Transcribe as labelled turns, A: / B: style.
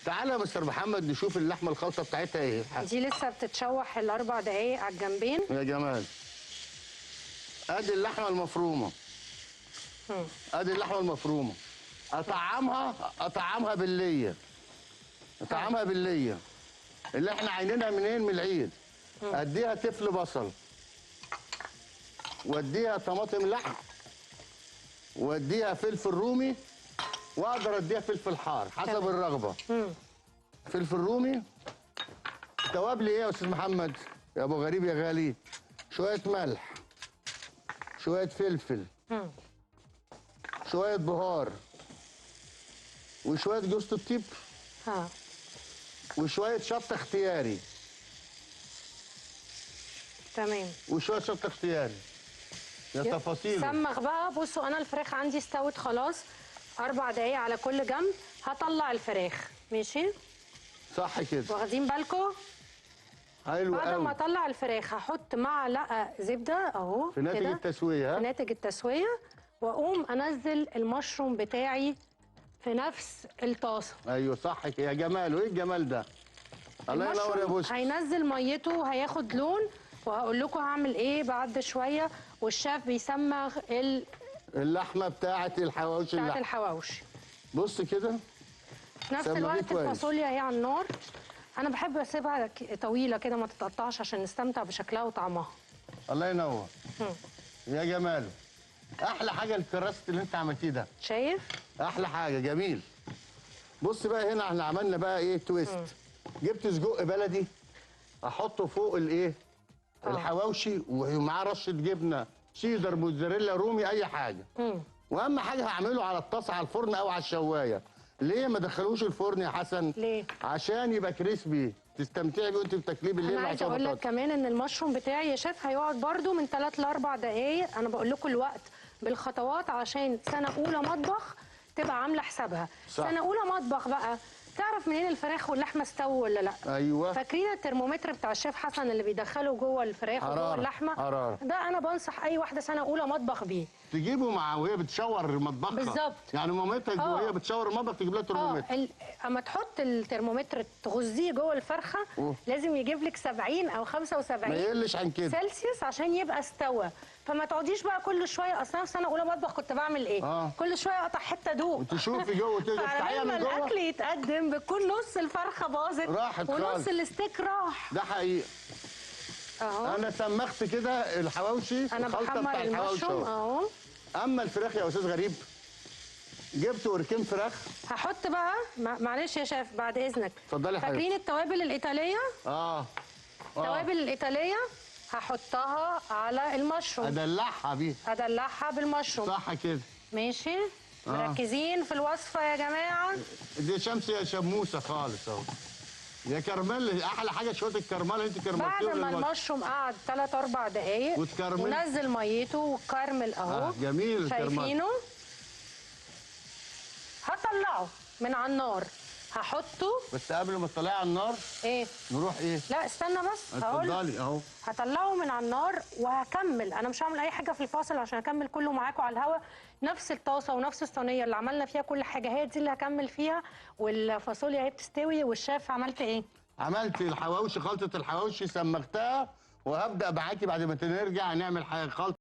A: تعالى يا مستر محمد نشوف اللحمه الخلطه بتاعتها ايه.
B: دي لسه بتتشوح ال4 دقايق على الجنبين
A: يا جمال. ادي اللحمه المفرومه. ادي اللحمه المفرومه. اطعمها بالليه. اطعمها بالليه اللي احنا عينينها منين؟ من العيد. اديها تفل بصل، واديها طماطم لحم، واديها فلفل رومي، واقدر اديها فلفل حار حسب الرغبه. فلفل رومي. توابلي ايه يا استاذ محمد يا ابو غريب يا غالي؟ شويه ملح، شويه فلفل، شويه بهار، وشويه جوز الطيب، وشويه شطه اختياري.
B: تمام.
A: وشويه شطه اختياري. يا تفاصيل.
B: سمغ بقى. بصوا انا الفراخ عندي استوت خلاص 4 دقايق على كل جنب. هطلع الفراخ. ماشي
A: صح كده.
B: واخدين بالكم؟
A: حلو قوي.
B: بعد ما اطلع الفراخ هحط معلقه زبده اهو
A: في ناتج التسويه.
B: في ناتج التسويه، واقوم انزل المشروم بتاعي في نفس الطاسه.
A: ايوه صح كده يا جمال. وايه الجمال ده؟ الله ينور يا بوسي.
B: هينزل ميته وهياخد لون، وهقول لكم هعمل ايه بعد شويه. والشاف بيسمغ
A: اللحمه بتاعه الحواوشي. بص كده.
B: في نفس الوقت الفاصوليا هي على النار. انا بحب اسيبها طويله كده ما تتقطعش عشان نستمتع بشكلها وطعمها.
A: الله ينور. يا جماله. احلى حاجه الكراست اللي انت عملتيه ده.
B: شايف؟
A: احلى حاجه. جميل. بص بقى هنا احنا عملنا بقى ايه تويست. جبت سجق بلدي احطه فوق الايه الحواوشي، ومعاه رشه جبنه شيدر موتزاريلا رومي اي حاجه. واهم حاجه هعمله على الطاسه على الفرن او على الشوايه. ليه ما دخلوش الفرن يا حسن؟
B: ليه؟
A: عشان يبقى كريسبي تستمتعي بيه وانت بتاكليه بالليل مع
B: انا عايزه اقول لك كمان ان المشروم بتاعي يا شيف هيقعد برده من 3 ل 4 دقائق. انا بقول لكم الوقت بالخطوات عشان سنه اولى مطبخ تبقى عامله حسابها. صح. سنه اولى مطبخ بقى تعرف منين الفراخ واللحمه استووا ولا لا؟
A: ايوه.
B: فاكرين الترمومتر بتاع الشيف حسن اللي بيدخله جوه الفراخ وجوه اللحمه؟
A: حرارة.
B: ده انا بنصح اي واحده سنه اولى مطبخ بيه.
A: تجيبه مع وهي بتشور مطبخها.
B: بالظبط.
A: يعني مامتها وهي بتشور المطبخ تجيب لها ترمومتر.
B: اما تحط الترمومتر تغذيه جوه الفرخه لازم يجيب لك 70 او 75
A: ما يقلش عن كده
B: سلسيوس عشان يبقى استوى. فما تقعديش بقى كل شويه. اصلا في سنه اولى مطبخ كنت بعمل ايه؟ كل شويه اقطع حته دوق
A: وتشوفي جوه تفتحيها من جوه.
B: الاكل يتقدم بتكون نص الفرخه باظت
A: راحت
B: ونص الستيك راح.
A: ده حقيقي.
B: اهو
A: انا سمخت كده الحواوشي.
B: انا بحمر المشروم اهو.
A: اما الفراخ يا استاذ غريب جبت وركين فراخ.
B: هحط بقى معلش يا شيف بعد اذنك.
A: اتفضلي يا حبيبتي.
B: فاكرين التوابل الايطاليه؟ التوابل الايطاليه هحطها على المشروم.
A: ادلعها بيها.
B: ادلعها بالمشروم.
A: صح كده.
B: ماشي. مركزين في الوصفه يا جماعه.
A: دي شمس يا شموسه خالص اهو. يا كرمل. احلى حاجه شويه الكرمله انت كرملتيه.
B: بعد ما المشروم قعد 3 4 دقايق ونزل ميته والكرمل اهو.
A: جميل الكرمل.
B: شايفينه؟ هطلعه من على النار. هحطه
A: بس قبل ما تطلعيه على النار
B: ايه؟
A: نروح ايه؟
B: لا استنى بس
A: اتفضلي اهو.
B: هطلعه من على النار وهكمل. انا مش هعمل اي حاجه في الفاصل عشان اكمل كله معاكم على الهوا. نفس الطاسه ونفس الصينيه اللي عملنا فيها كل حاجه هي دي اللي هكمل فيها. والفاصوليا هي بتستوي. والشاف عملت ايه؟
A: عملت الحواوشي. خلطه الحواوشي سمختها وهبدا معاكي بعد ما نرجع نعمل خلطه